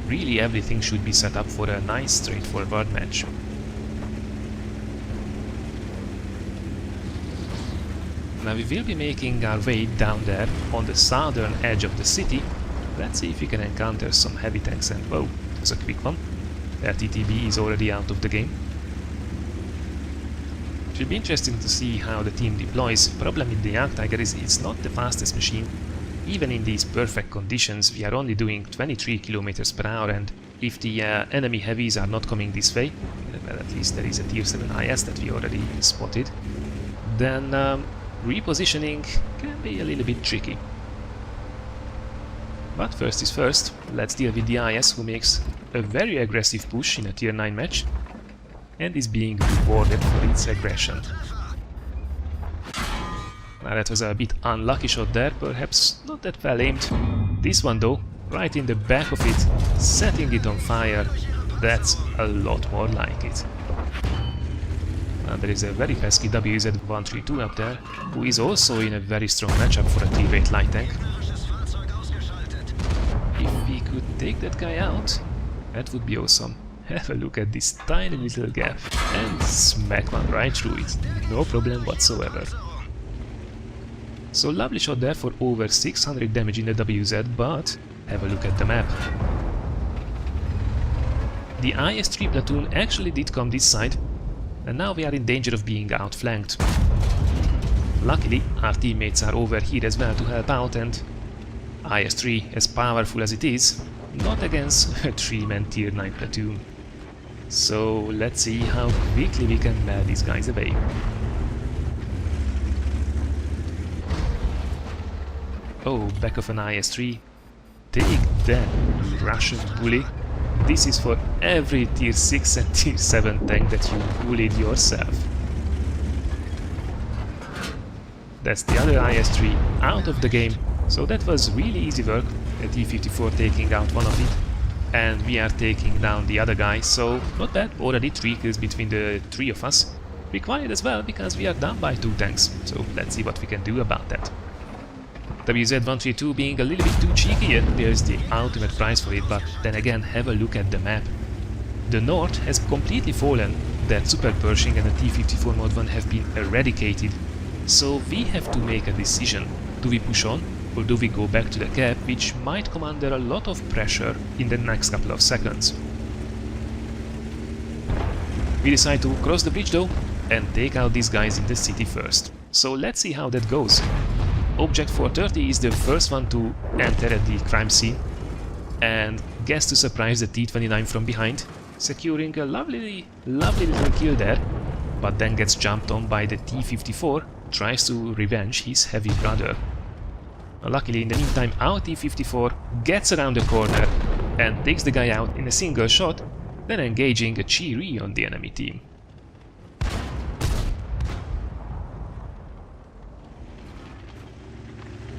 really everything should be set up for a nice straightforward match. Now we will be making our way down there on the southern edge of the city. Let's see if we can encounter some heavy tanks, and whoa, that's a quick one. Their TTB is already out of the game. It will be interesting to see how the team deploys. Problem with the Jagdtiger is it's not the fastest machine. Even in these perfect conditions, we are only doing 23 km per hour, and if the enemy heavies are not coming this way, well, at least there is a tier 7 IS that we already spotted, then repositioning can be a little bit tricky. But first is first, let's deal with the IS, who makes a very aggressive push in a tier 9 match and is being rewarded for its aggression. Now that was a bit unlucky shot there, perhaps not that well aimed. This one though, right in the back of it, setting it on fire, that's a lot more like it. And there is a very pesky WZ-132 up there, who is also in a very strong matchup for a tier 8 light tank. If we could take that guy out, that would be awesome. Have a look at this tiny little gap and smack one right through it, no problem whatsoever. So lovely shot there for over 600 damage in the WZ, but have a look at the map. The IS-3 platoon actually did come this side, and now we are in danger of being outflanked. Luckily, our teammates are over here as well to help out, and IS-3, as powerful as it is, not against a 3-man tier 9 platoon. So let's see how quickly we can melt these guys away. Oh, back of an IS-3. Take that, Russian bully. This is for every tier 6 and tier 7 tank that you bullied yourself. That's the other IS-3 out of the game, so that was really easy work, a T-54 taking out one of it, and we are taking down the other guy, so not bad, already 3 kills between the 3 of us. Required as well, because we are down by 2 tanks, so let's see what we can do about that. WZ-132 being a little bit too cheeky, and there's the ultimate prize for it, but then again, have a look at the map. The north has completely fallen, that Super Pershing and the T-54 Mod 1 have been eradicated, so we have to make a decision. Do we push on, or do we go back to the cap, which might come under a lot of pressure in the next couple of seconds? We decide to cross the bridge though, and take out these guys in the city first. So let's see how that goes. Object 430 is the first one to enter at the crime scene and gets to surprise the T-29 from behind, securing a lovely little kill there, but then gets jumped on by the T-54, tries to revenge his heavy brother. Luckily, in the meantime, our T-54 gets around the corner and takes the guy out in a single shot, then engaging a Cheery on the enemy team.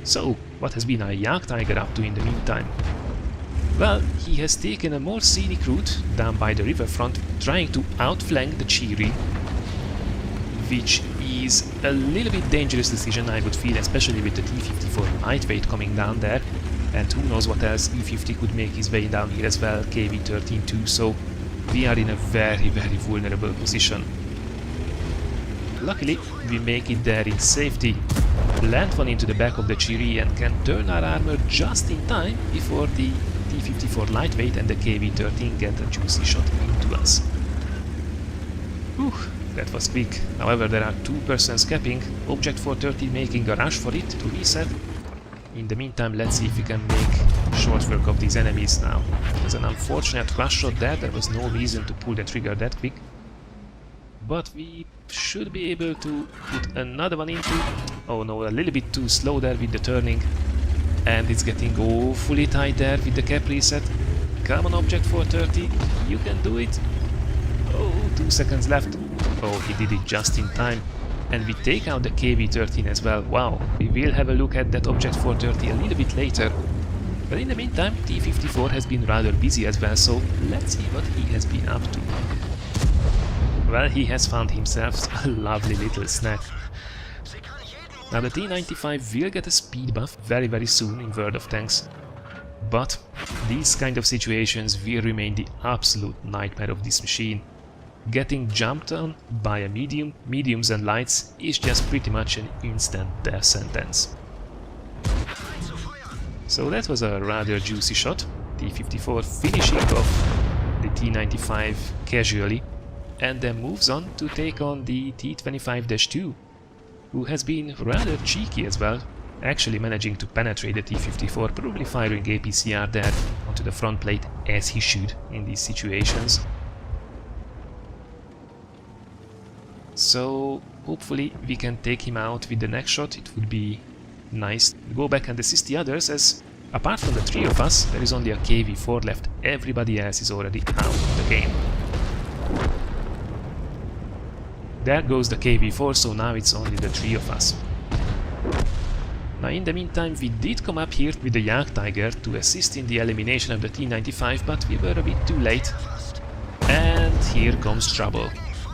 So, what has been our Jagdtiger up to in the meantime? Well, he has taken a more scenic route down by the riverfront, trying to outflank the Cheery, which is a little bit dangerous decision, I would feel, especially with the T-54 lightweight coming down there, and who knows what else E-50 could make his way down here as well, KV-13 too, so we are in a very vulnerable position. Luckily, we make it there in safety, land one into the back of the Cheery and can turn our armor just in time before the T-54 lightweight and the KV-13 get a juicy shot into us. Whew, that was quick. However, there are 2 persons capping, Object 430 making a rush for it to reset. In the meantime, let's see if we can make short work of these enemies now. There's an unfortunate rush shot there was no reason to pull the trigger that quick. But we should be able to put another one into... Oh no, a little bit too slow there with the turning. And it's getting awfully tight there with the cap reset. Come on, Object 430, you can do it. Oh, 2 seconds left. Oh, he did it just in time. And we take out the KV-13 as well. Wow, we will have a look at that Object 430 a little bit later. But in the meantime, T-54 has been rather busy as well, so let's see what he has been up to. Well, he has found himself a lovely little snack. Now the T-95 will get a speed buff very soon in World of Tanks. But these kind of situations will remain the absolute nightmare of this machine. Getting jumped on by a mediums and lights is just pretty much an instant death sentence. So that was a rather juicy shot. T-54 finishing off the T-95 casually, and then moves on to take on the T-25-2, who has been rather cheeky as well, actually managing to penetrate the T-54, probably firing APCR there onto the front plate, as he should in these situations. So hopefully we can take him out with the next shot. It would be nice to go back and assist the others, as apart from the three of us, there is only a KV-4 left. Everybody else is already out of the game. There goes the KV-4, so now it's only the three of us. Now in the meantime, we did come up here with the Jagdtiger to assist in the elimination of the T-95, but we were a bit too late. And here comes trouble.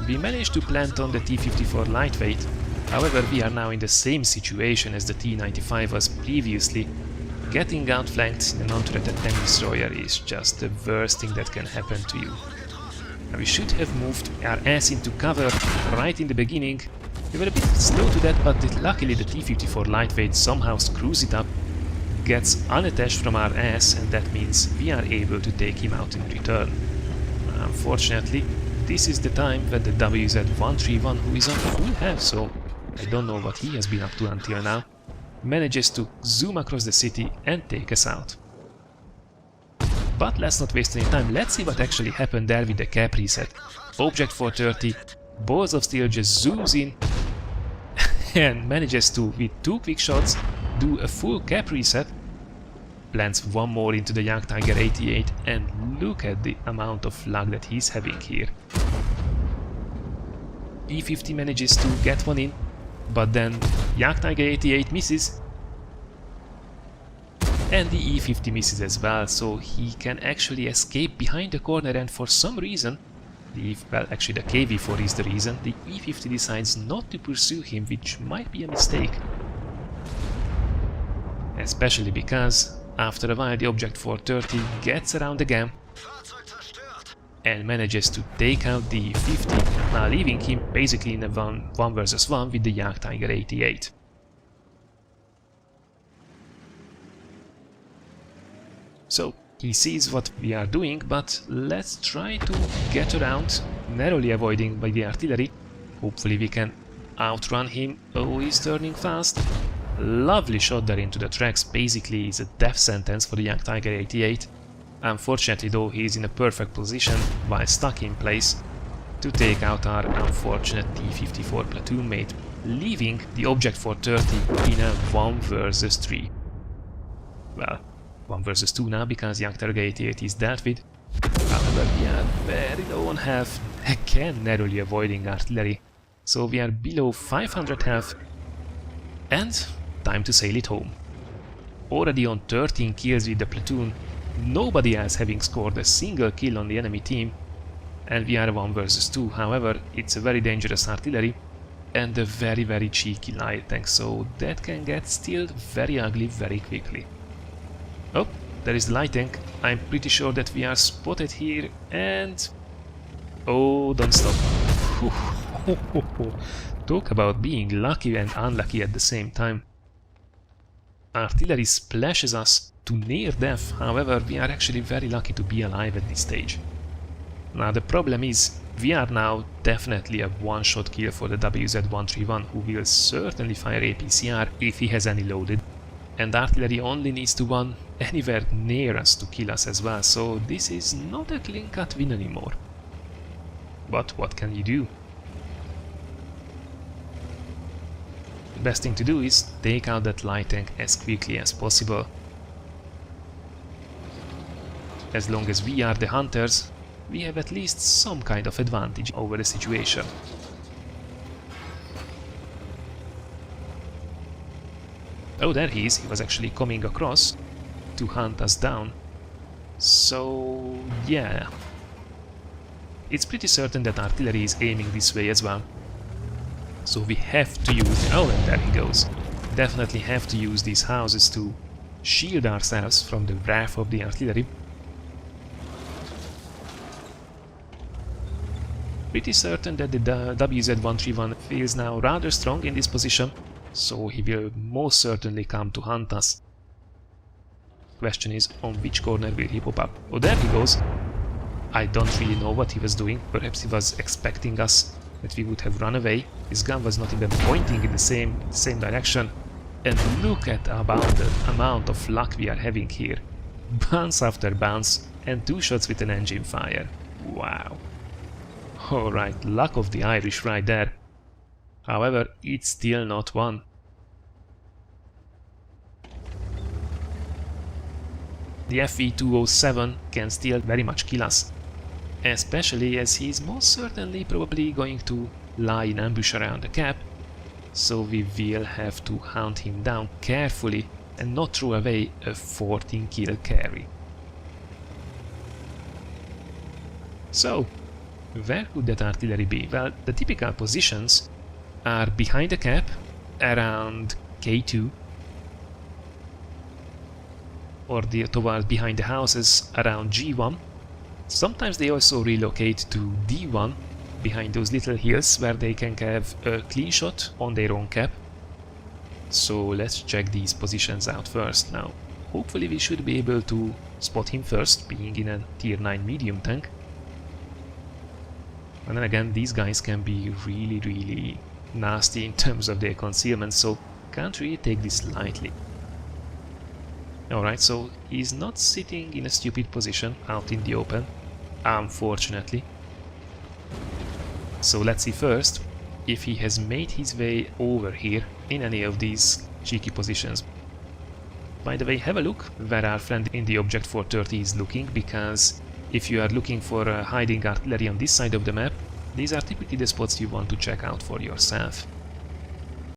We managed to plant on the T-54 lightweight, however we are now in the same situation as the T-95 was previously. Getting outflanked in a non-threatened tank destroyer is just the worst thing that can happen to you. Now we should have moved our ass into cover right in the beginning. We were a bit slow to that, but luckily the T-54 lightweight somehow screws it up, gets unattached from our ass, and that means we are able to take him out in return. Unfortunately, this is the time when the WZ-131, who is on full health, so I don't know what he has been up to until now, manages to zoom across the city and take us out. But let's not waste any time, let's see what actually happened there with the cap reset. Object 430, Balls of Steel just zooms in and manages to, with two quick shots, do a full cap reset, plants one more into the Jagdtiger 88, and look at the amount of luck that he's having here. E50 manages to get one in, but then Jagdtiger 88 misses, and the E50 misses as well, so he can actually escape behind the corner, and for some reason, well, actually the KV-4 is the reason, the E50 decides not to pursue him, which might be a mistake. Especially because, after a while, the Object 430 gets around again and manages to take out the E50, now leaving him basically in a 1 versus 1 with the Jagdtiger 88. So, he sees what we are doing, but let's try to get around, narrowly avoiding by the artillery. Hopefully we can outrun him. Oh, he's turning fast. Lovely shot there into the tracks, basically is a death sentence for the Jagdtiger 88. Unfortunately though, he is in a perfect position, while stuck in place, to take out our unfortunate T-54 platoon mate, leaving the Object 430 in a 1 versus 3. Well, 1 versus 2 now, because Jagdtiger 88 is dealt with. However, we are very low on health, again narrowly avoiding artillery, so we are below 500 health, and time to sail it home. Already on 13 kills with the platoon, nobody else having scored a single kill on the enemy team, and we are 1 versus 2. However, it's a very dangerous artillery and a very cheeky light tank, so that can get still very ugly very quickly. Oh, there is the light tank. I'm pretty sure that we are spotted here, and... oh, don't stop. Talk about being lucky and unlucky at the same time. Artillery splashes us to near death, however, we are actually very lucky to be alive at this stage. Now the problem is, we are now definitely a one-shot kill for the WZ-131, who will certainly fire APCR if he has any loaded. And artillery only needs to run anywhere near us to kill us as well, so this is not a clean-cut win anymore. But what can you do? The best thing to do is take out that light tank as quickly as possible. As long as we are the hunters, we have at least some kind of advantage over the situation. Oh, there he is. He was actually coming across to hunt us down. So, yeah. It's pretty certain that artillery is aiming this way as well. So we have to use... oh, and there he goes. Definitely have to use these houses to shield ourselves from the wrath of the artillery. Pretty certain that the WZ-131 feels now rather strong in this position, so he will most certainly come to hunt us. Question is, on which corner will he pop up? Oh, there he goes. I don't really know what he was doing. Perhaps he was expecting us, that we would have run away. His gun was not even pointing in the same direction. And look at about the amount of luck we are having here. Bounce after bounce, and 2 shots with an engine fire. Wow. Alright, luck of the Irish right there. However, it's still not one. The FV-207 can still very much kill us, especially as he's most certainly probably going to lie in ambush around the cap, so we will have to hunt him down carefully and not throw away a 14 kill carry. So, where could that artillery be? Well, the typical positions are behind the cap, around K2, or towards behind the houses around G1. Sometimes they also relocate to D1, behind those little hills where they can have a clean shot on their own cap. So let's check these positions out first. Now, hopefully we should be able to spot him first, being in a tier 9 medium tank. And then again, these guys can be really nasty in terms of their concealment, so can't really take this lightly. Alright, so he's not sitting in a stupid position out in the open, unfortunately. So let's see first if he has made his way over here in any of these cheeky positions. By the way, have a look where our friend in the Object 430 is looking, because if you are looking for hiding artillery on this side of the map, these are typically the spots you want to check out for yourself.